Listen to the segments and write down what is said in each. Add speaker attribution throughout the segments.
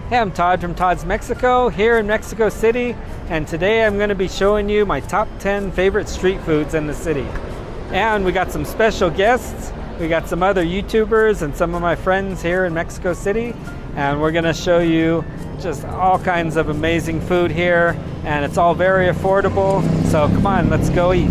Speaker 1: Hey, I'm Todd from Todd's Mexico here in Mexico City, and today I'm going to be showing you my top 10 favorite street foods in the city. And we got some special guests. We got some other YouTubers and some of my friends here in Mexico City, and we're going to show you just all kinds of amazing food here, and it's all very affordable. So come on, let's go eat.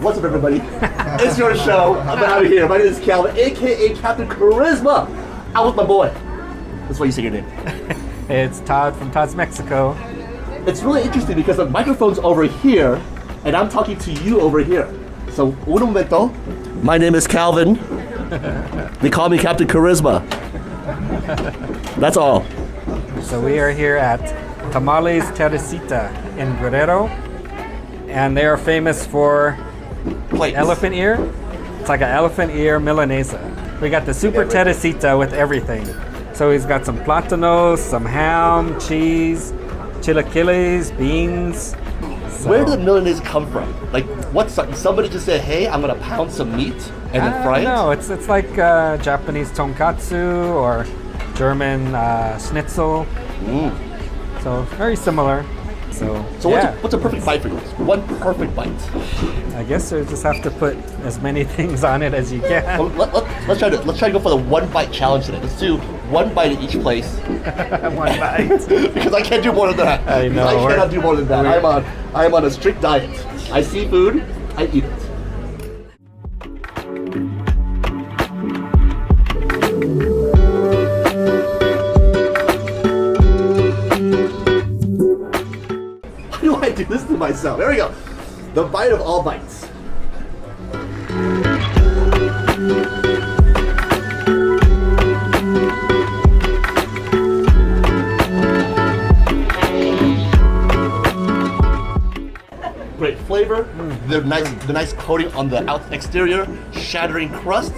Speaker 2: What's up, everybody? It's your show. I'm out of here. My name is Calvin, aka Captain Charisma. Out with my boy. That's why you say your name.
Speaker 1: It's Todd from Todd's Mexico.
Speaker 2: It's really interesting because the microphone's over here, and I'm talking to you over here. So, un momento. My name is Calvin. They call me Captain Charisma. That's all.
Speaker 1: So we are here at Tamales Teresita in Guerrero, and they are famous for
Speaker 2: Plates.
Speaker 1: elephant ear. It's like an elephant ear Milanesa. We got the super Teresita with everything. So he's got some platanos, some ham, cheese, chilaquiles, beans. So,
Speaker 2: Where did the Milanese come from? Like, what's somebody just said, hey, I'm gonna pound some meat and then fry it?
Speaker 1: No, it's like Japanese tonkatsu or German schnitzel. So very similar. So yeah.
Speaker 2: what's a perfect bite for you? One perfect bite.
Speaker 1: I guess you just have to put as many things on it as you can.
Speaker 2: Well, let's try to go for the one bite challenge today. Let's do one bite at each place.
Speaker 1: One bite.
Speaker 2: Because I can't do more than that.
Speaker 1: I know.
Speaker 2: I cannot do more than that. I am on a strict diet. I see food, I eat it. Why do I do this to myself? There we go. The bite of all bites. Great flavor. The nice coating on the exterior, shattering crust.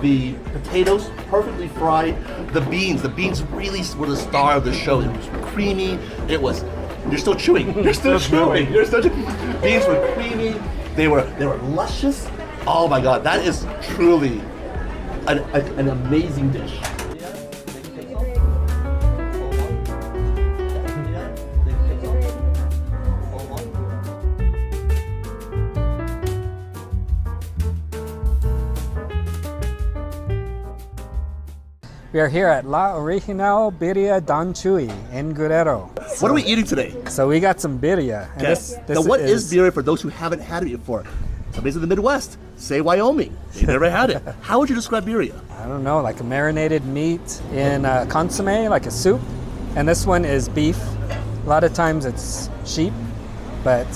Speaker 2: The potatoes perfectly fried. The beans really were the star of the show. It was creamy. You're still chewing. You're still chewing. Beans were creamy. They were luscious. Oh my God, that is truly an amazing dish.
Speaker 1: We are here at La Original Birria Don Chuy in Guerrero.
Speaker 2: What are we eating today?
Speaker 1: So we got some birria. And
Speaker 2: Now, what is birria for those who haven't had it before? Somebody's in the Midwest, say Wyoming. They never had it. How would you describe birria?
Speaker 1: I don't know, like a marinated meat in a consomme, like a soup. And this one is beef. A lot of times it's sheep, but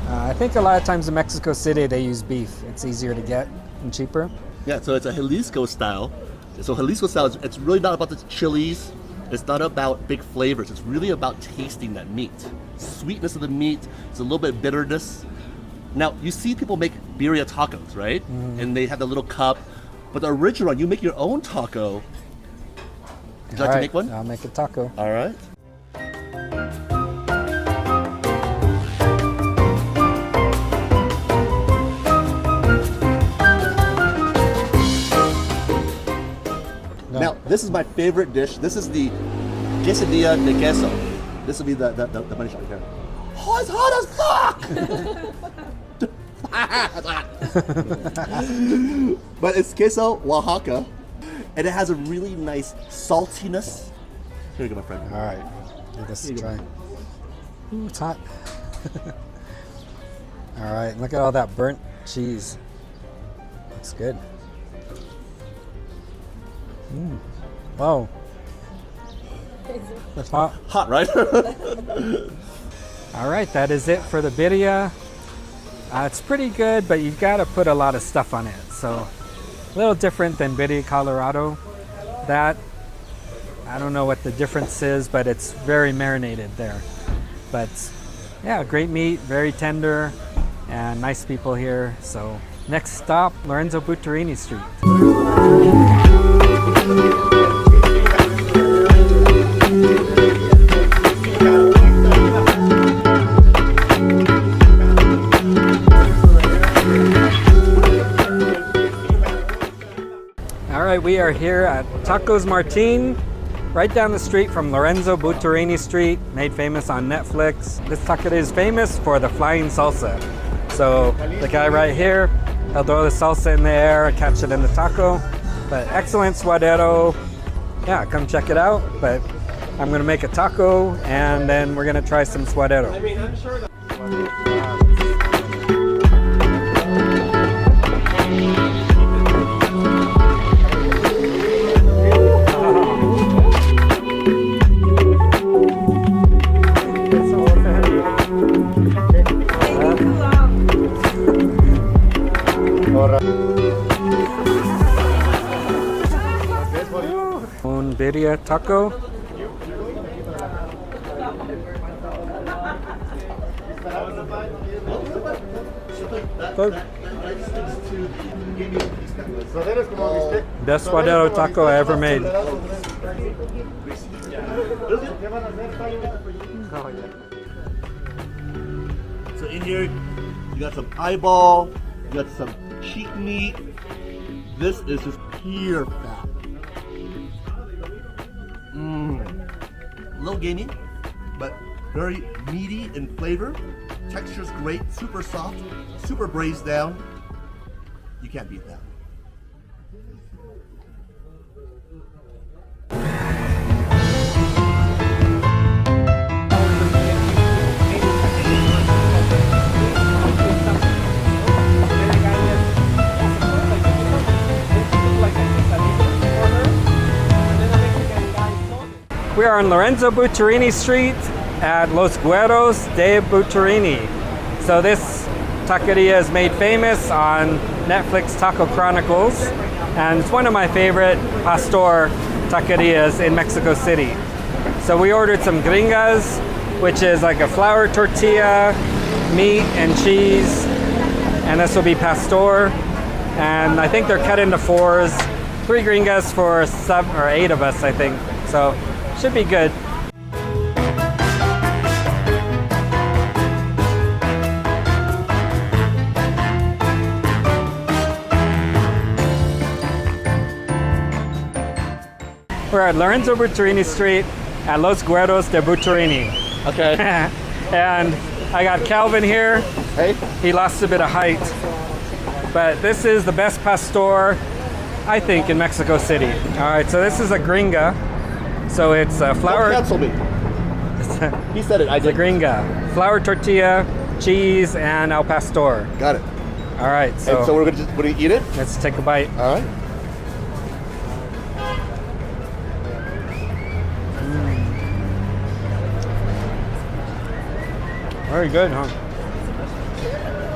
Speaker 1: I think a lot of times in Mexico City they use beef. It's easier to get and cheaper.
Speaker 2: Yeah, so it's a Jalisco style. So Jalisco style, it's really not about the chilies. It's not about big flavors. It's really about tasting that meat. Sweetness of the meat. It's a little bit of bitterness. Now, you see people make birria tacos, right? And they have the little cup. But the original one, you make your own taco. Would you like to make one?
Speaker 1: I'll make a taco.
Speaker 2: All right. Now, this is my favorite dish. This is the quesadilla de queso. This will be the money shot here. Oh, it's hot as fuck! But it's queso Oaxaca, and it has a really nice saltiness. Here you go, my friend.
Speaker 1: All right, give this a try. Ooh, it's hot. All right, look at all that burnt cheese. Looks good. Wow. That's hot.
Speaker 2: Hot, right?
Speaker 1: All right, that is it for the birria. It's pretty good, but you've got to put a lot of stuff on it. So a little different than Birria Colorado. That, I don't know what the difference is, but it's very marinated there. But yeah, great meat, very tender, and nice people here. So Next stop, Lorenzo Boturini Street. All right, we are here at Tacos Martin, right down the street from Lorenzo Boturini Street, made famous on Netflix. This taqueria is famous for the flying salsa. So the guy right here, he'll throw the salsa in the air and catch it in the taco. But excellent suadero. Yeah, come check it out. But I'm gonna make a taco and then we're gonna try some suadero. Un birria taco. Best suadero taco I ever made.
Speaker 2: So in here, you got some eyeball, you got some cheek meat. This is just pure fat. A little gamey, but very meaty in flavor. Texture's great, super soft, super braised down. You can't beat that.
Speaker 1: We are on Lorenzo Boturini Street at Los Güeros de Boturini. So this taqueria is made famous on Netflix Taco Chronicles, and it's one of my favorite pastor taquerias in Mexico City. So we ordered some gringas, which is like a flour tortilla, meat and cheese, and this will be pastor. And I think they're cut into fours. 3 gringas for 7 or 8 of us, I think. So should be good. We're at Lorenzo Boturini Street at Los Güeros de Boturini.
Speaker 2: Okay.
Speaker 1: And I got Calvin here.
Speaker 2: Hey.
Speaker 1: He lost a bit of height. But this is the best pastor, I think, in Mexico City. All right, so this is a gringa. So it's a flour.
Speaker 2: Don't cancel me. He said it. I
Speaker 1: It's a
Speaker 2: did.
Speaker 1: gringa. Flour tortilla, cheese, and al pastor.
Speaker 2: Got it.
Speaker 1: All right,
Speaker 2: And so we're gonna eat it.
Speaker 1: let's take a bite.
Speaker 2: All right.
Speaker 1: Very good, huh?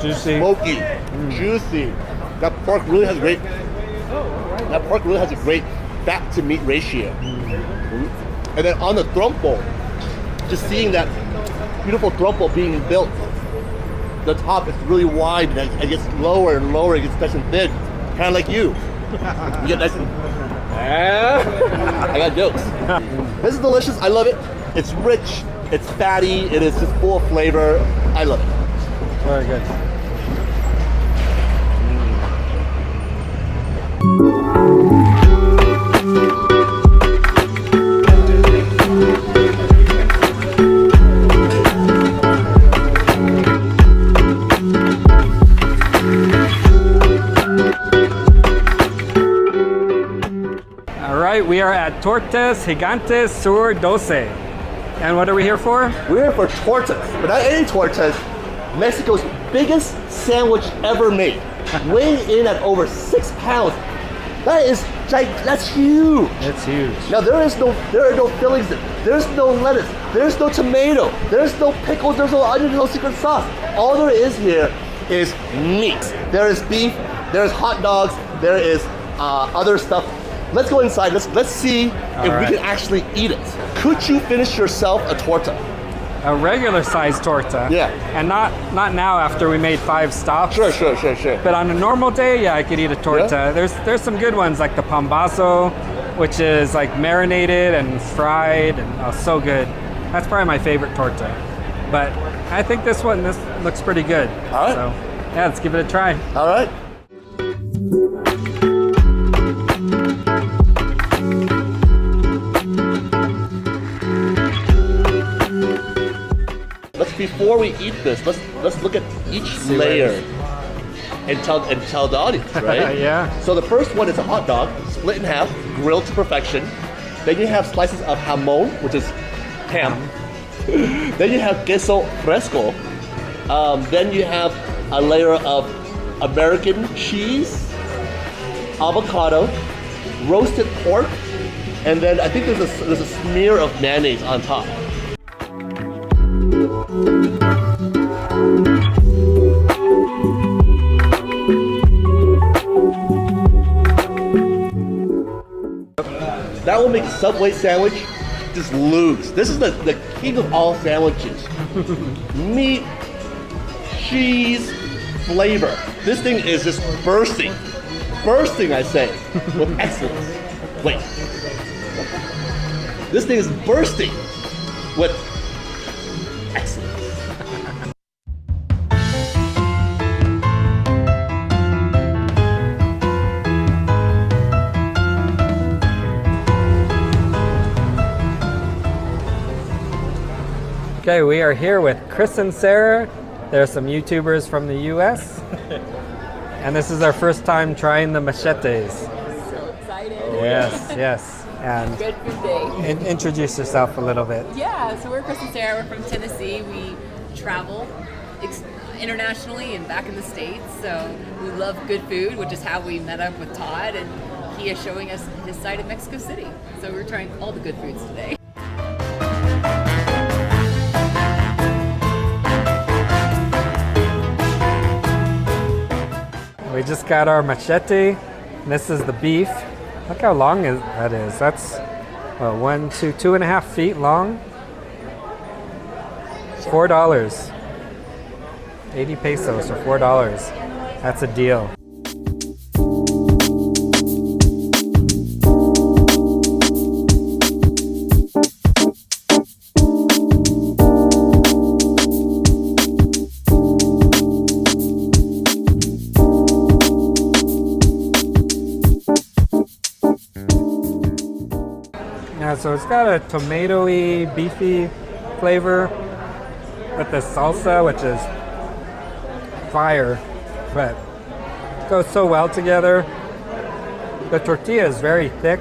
Speaker 1: Juicy.
Speaker 2: Smoky, juicy. That pork really has great. That pork really has a great fat to meat ratio. And then on the trompo, just seeing that beautiful trompo being built, the top is really wide and it gets lower and lower. It gets nice and thin, kind of like you. You get nice and. I got jokes. This is delicious. I love it. It's rich. It's fatty. It is just full of flavor. I love it.
Speaker 1: Very good. All right, we are at Tortas Gigantes Sur 12. And what are we here for?
Speaker 2: We're here for tortas, but not any tortas. Mexico's biggest sandwich ever made, weighing in at over 6 pounds. That's huge.
Speaker 1: It's huge.
Speaker 2: Now there are no fillings. There's no lettuce. There's no tomato. There's no pickles. There's no onion. No secret sauce. All there is here is meat. There is beef. There's hot dogs. There is other stuff. Let's go inside. Let's see if we can actually eat it. Could you finish yourself a torta?
Speaker 1: a regular size torta.
Speaker 2: Yeah.
Speaker 1: And not now after we made 5 stops.
Speaker 2: Sure.
Speaker 1: But on a normal day, yeah, I could eat a torta.
Speaker 2: Yeah.
Speaker 1: There's some good ones like the pambazo, which is like marinated and fried and so good. That's probably my favorite torta. But I think this looks pretty good.
Speaker 2: All right.
Speaker 1: So yeah, let's give it a try.
Speaker 2: All right. Before we eat this, let's look at each layer and tell the audience, right?
Speaker 1: Yeah.
Speaker 2: So the first one is a hot dog, split in half, grilled to perfection. Then you have slices of jamon, which is ham. Then you have queso fresco. Then you have a layer of American cheese, avocado, roasted pork, and then I think there's a smear of mayonnaise on top. That will make a Subway sandwich just lose. This is the king of all sandwiches. Meat, cheese, flavor. This thing is just bursting. Bursting, I say, with excellence. Wait. This thing is bursting with excellence.
Speaker 1: Okay, we are here with Chris and Sarah. They're some YouTubers from the US. And this is our first time trying the machetes.
Speaker 3: So excited.
Speaker 1: Yes. And
Speaker 3: Good food day.
Speaker 1: introduce yourself a little bit.
Speaker 3: Yeah, so we're Chris and Sarah. We're from Tennessee. We travel internationally and back in the States. So we love good food, which is how we met up with Todd. And he is showing us his side of Mexico City. So we're trying all the good foods today.
Speaker 1: We just got our machete. And this is the beef. Look how long that is. That's 2.5 feet long. $4. 80 pesos or $4. That's a deal. Yeah, so it's got a tomatoey, beefy flavor with the salsa, which is fire, but it goes so well together. The tortilla is very thick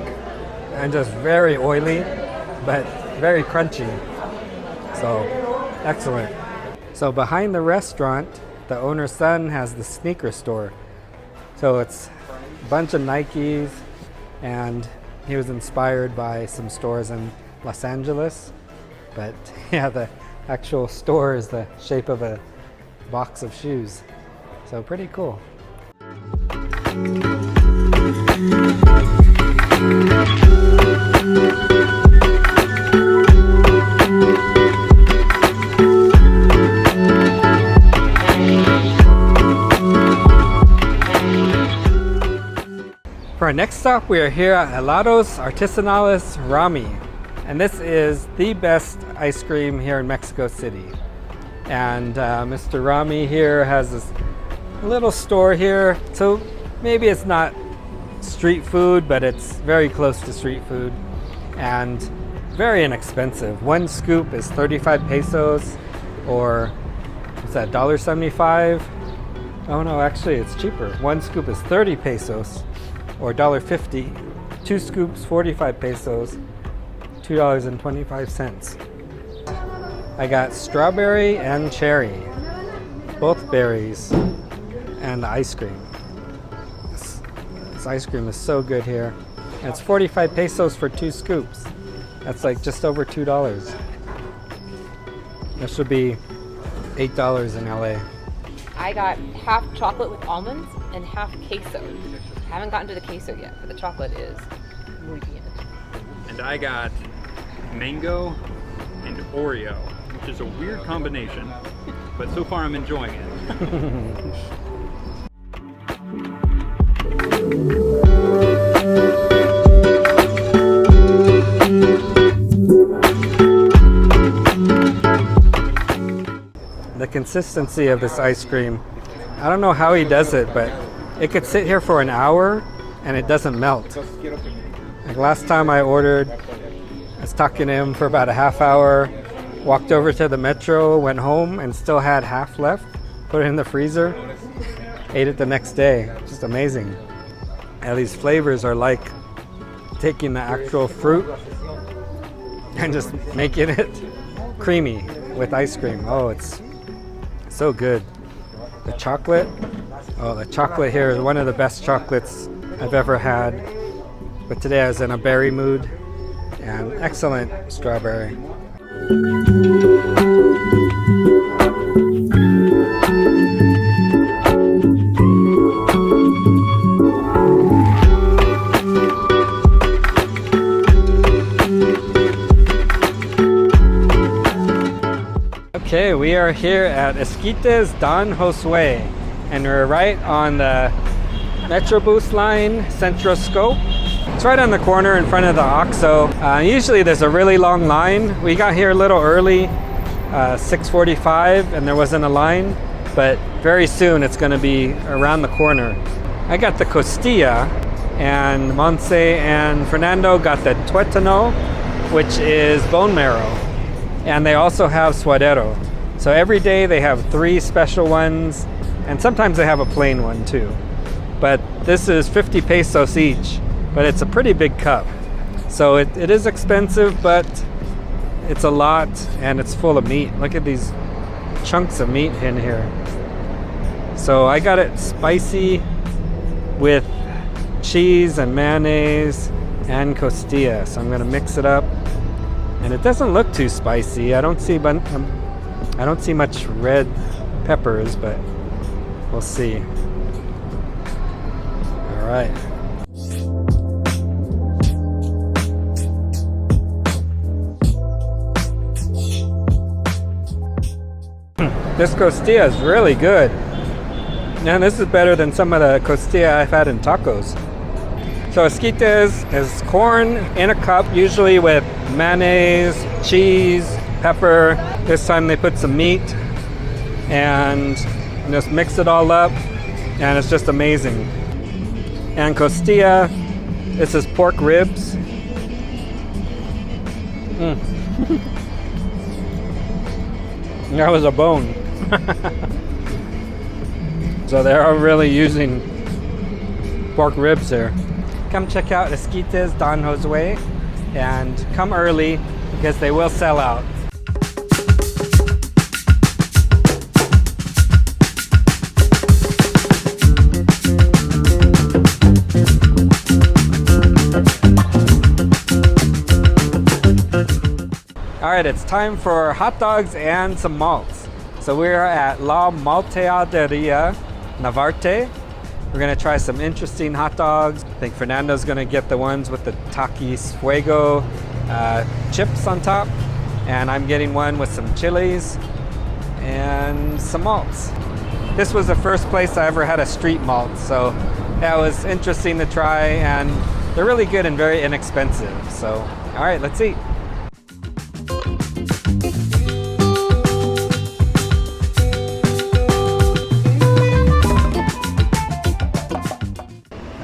Speaker 1: and just very oily, but very crunchy. So, excellent. So behind the restaurant, the owner's son has the sneaker store. So it's a bunch of Nikes, and he was inspired by some stores in Los Angeles. But yeah, the actual store is the shape of a box of shoes. So pretty cool. For our next stop, we are here at Helados Artesanales Rami. And this is the best ice cream here in Mexico City. And Mr. Rami here has this little store here. So maybe it's not street food, but it's very close to street food and very inexpensive. One scoop is 35 pesos, or what's that, $1.75? Oh no, actually it's cheaper. One scoop is 30 pesos or $1.50. 2 scoops, 45 pesos, $2.25. I got strawberry and cherry, both berries, and the ice cream. This ice cream is so good here. And it's 45 pesos for 2 scoops. That's like just over $2. This should be $8 in LA.
Speaker 4: I got half chocolate with almonds and half queso. Haven't gotten to the queso yet, but the chocolate is muy bien.
Speaker 5: And I got mango and Oreo. which is a weird combination, but so far I'm enjoying it.
Speaker 1: The consistency of this ice cream, I don't know how he does it, but it could sit here for an hour and it doesn't melt. Like last time I ordered, I was talking to him for about a half hour, walked over to the metro, went home and still had half left, put it in the freezer, ate it the next day. Just amazing. And these flavors are like taking the actual fruit and just making it creamy with ice cream. Oh, it's so good. The chocolate, oh, the chocolate here is one of the best chocolates I've ever had. But today I was in a berry mood, and excellent strawberry. Okay, we are here at Esquites Don Josue, and we're right on the Metrobus line, Centro Scope. It's right on the corner in front of the OXXO. Usually there's a really long line. We got here a little early, 6:45, and there wasn't a line, but very soon it's going to be around the corner. I got the costilla, and Monse and Fernando got the tuétano, which is bone marrow. And they also have suadero. So every day they have 3 special ones, and sometimes they have a plain one too. But this is 50 pesos each, but it's a pretty big cup. So it is expensive, but it's a lot, and it's full of meat. Look at these chunks of meat in here. So I got it spicy with cheese and mayonnaise and costilla. So I'm gonna mix it up. And it doesn't look too spicy. I don't see much red peppers, but we'll see. All right. This costilla is really good. And this is better than some of the costilla I've had in tacos. So esquites is corn in a cup, usually with mayonnaise, cheese, pepper. This time they put some meat and just mix it all up, and it's just amazing. And costilla, this is pork ribs. That was a bone. So they are really using pork ribs there. Come check out Esquites Don Josue, and come early because they will sell out. All right, it's time for hot dogs and some malts. So we are at La Malteaderia Narvarte. We're gonna try some interesting hot dogs. I think Fernando's gonna get the ones with the Takis Fuego chips on top. And I'm getting one with some chilies and some malts. This was the first place I ever had a street malt, so that was interesting to try, and they're really good and very inexpensive. So, all right, let's eat.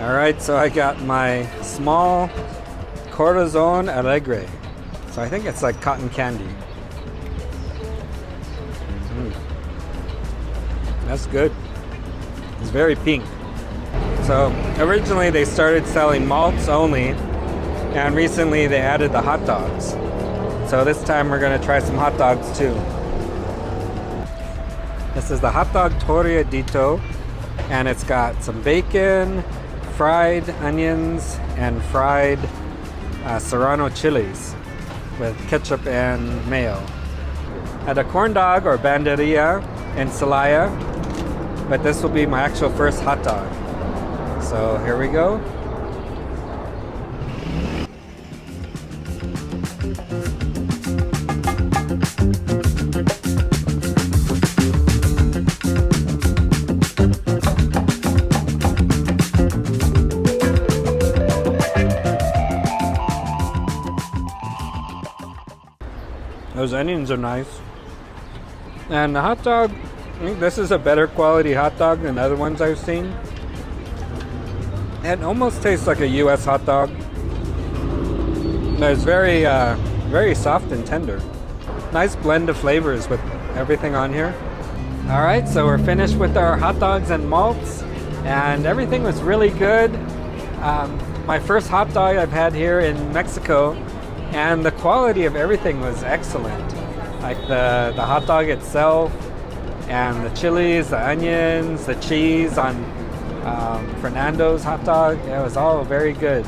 Speaker 1: Alright, so I got my small Corazon Alegre. So I think it's like cotton candy. That's good. It's very pink. So originally they started selling malts only, and recently they added the hot dogs. So this time we're going to try some hot dogs too. This is the hot dog torreadito, and it's got some bacon, fried onions, and fried serrano chilies with ketchup and mayo. Had a corn dog or banderia in Celaya, but this will be my actual first hot dog. So here we go. Those onions are nice. And the hot dog, I think this is a better quality hot dog than other ones I've seen. It almost tastes like a U.S. hot dog. It's very, very soft and tender. Nice blend of flavors with everything on here. All right, so we're finished with our hot dogs and malts, and everything was really good. My first hot dog I've had here in Mexico, and the quality of everything was excellent. Like the hot dog itself, and the chilies, the onions, the cheese on Fernando's hot dog. It was all very good.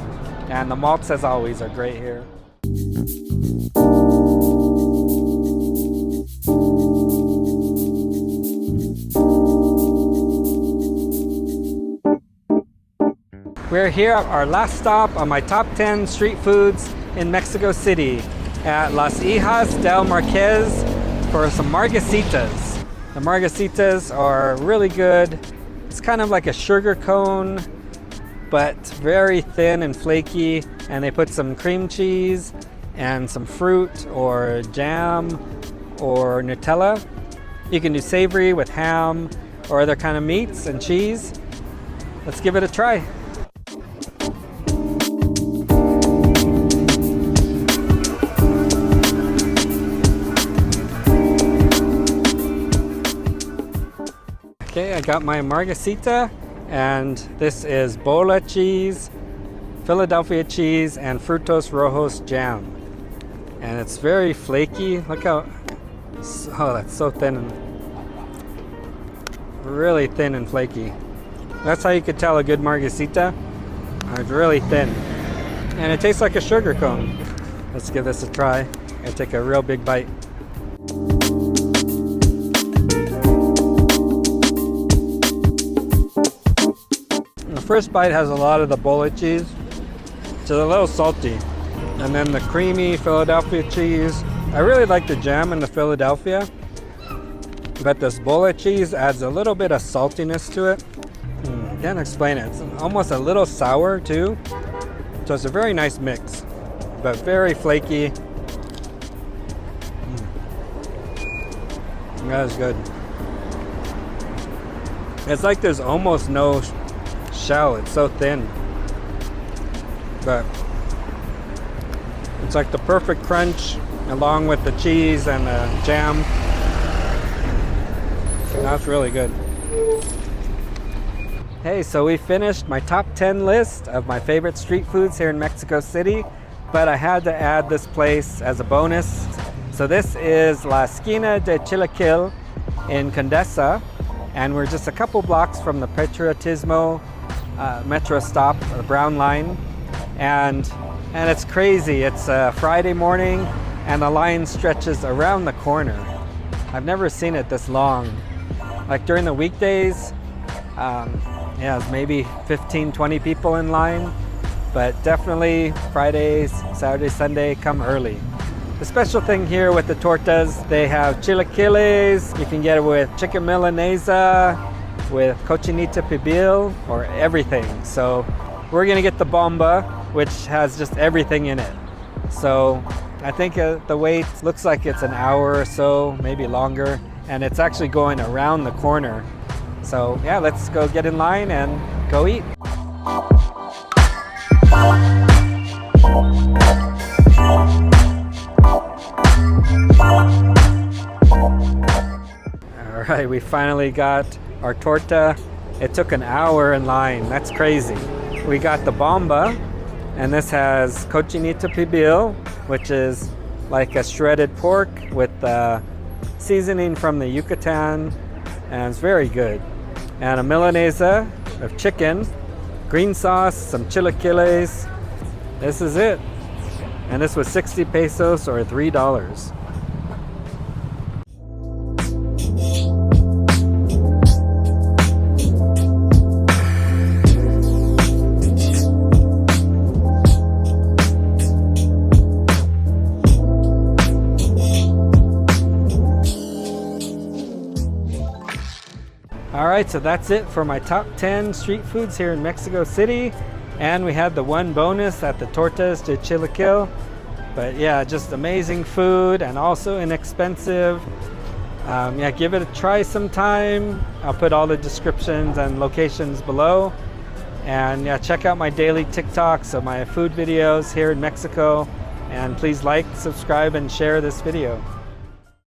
Speaker 1: And the malts, as always, are great here. We're here at our last stop on my top 10 street foods in Mexico City at Las Hijas del Marques for some margaritas. The margaritas are really good. It's kind of like a sugar cone, but very thin and flaky, and they put some cream cheese and some fruit or jam or Nutella. You can do savory with ham or other kind of meats and cheese. Let's give it a try. Okay, I got my margarita, and this is bola cheese, Philadelphia cheese, and frutos rojos jam. And it's very flaky. Look how, oh, that's so thin and really thin and flaky. That's how you could tell a good margarita. It's really thin, and it tastes like a sugar cone. Let's give this a try. I take a real big bite. The first bite has a lot of the bola cheese. It's a little salty. And then the creamy Philadelphia cheese. I really like the jam and the Philadelphia, but this bola cheese adds a little bit of saltiness to it. Can't explain it. It's almost a little sour too. So it's a very nice mix, but very flaky. That is good. It's like there's almost no shell. It's so thin, but it's like the perfect crunch along with the cheese and the jam. That's really good. Hey, so we finished my top 10 list of my favorite street foods here in Mexico City, but I had to add this place as a bonus. So this is La Esquina Del Chilaquil in Condesa, and we're just a couple blocks from the Patriotismo metro stop, the Brown Line, and it's crazy. It's a Friday morning, and the line stretches around the corner. I've never seen it this long. Like during the weekdays, it's maybe 15-20 people in line, but definitely Fridays, Saturday, Sunday, come early. The special thing here with the tortas, they have chilaquiles. You can get it with chicken milanesa, with cochinita pibil, or everything. So we're gonna get the bomba, which has just everything in it. So I think the wait looks like it's an hour or so, maybe longer, and it's actually going around the corner. So yeah, let's go get in line and go eat. All right, we finally got our torta. It took an hour in line. That's crazy. We got the bomba, and this has cochinita pibil, which is like a shredded pork with seasoning from the Yucatan, and it's very good. And a milanesa of chicken, green sauce, some chilaquiles. This is it. And this was 60 pesos or $3. All right, so that's it for my top 10 street foods here in Mexico City. And we had the one bonus at the Tortas de Chilaquil. But yeah, just amazing food and also inexpensive. Yeah, give it a try sometime. I'll put all the descriptions and locations below. And yeah, check out my daily TikToks of my food videos here in Mexico. And please like, subscribe, and share this video.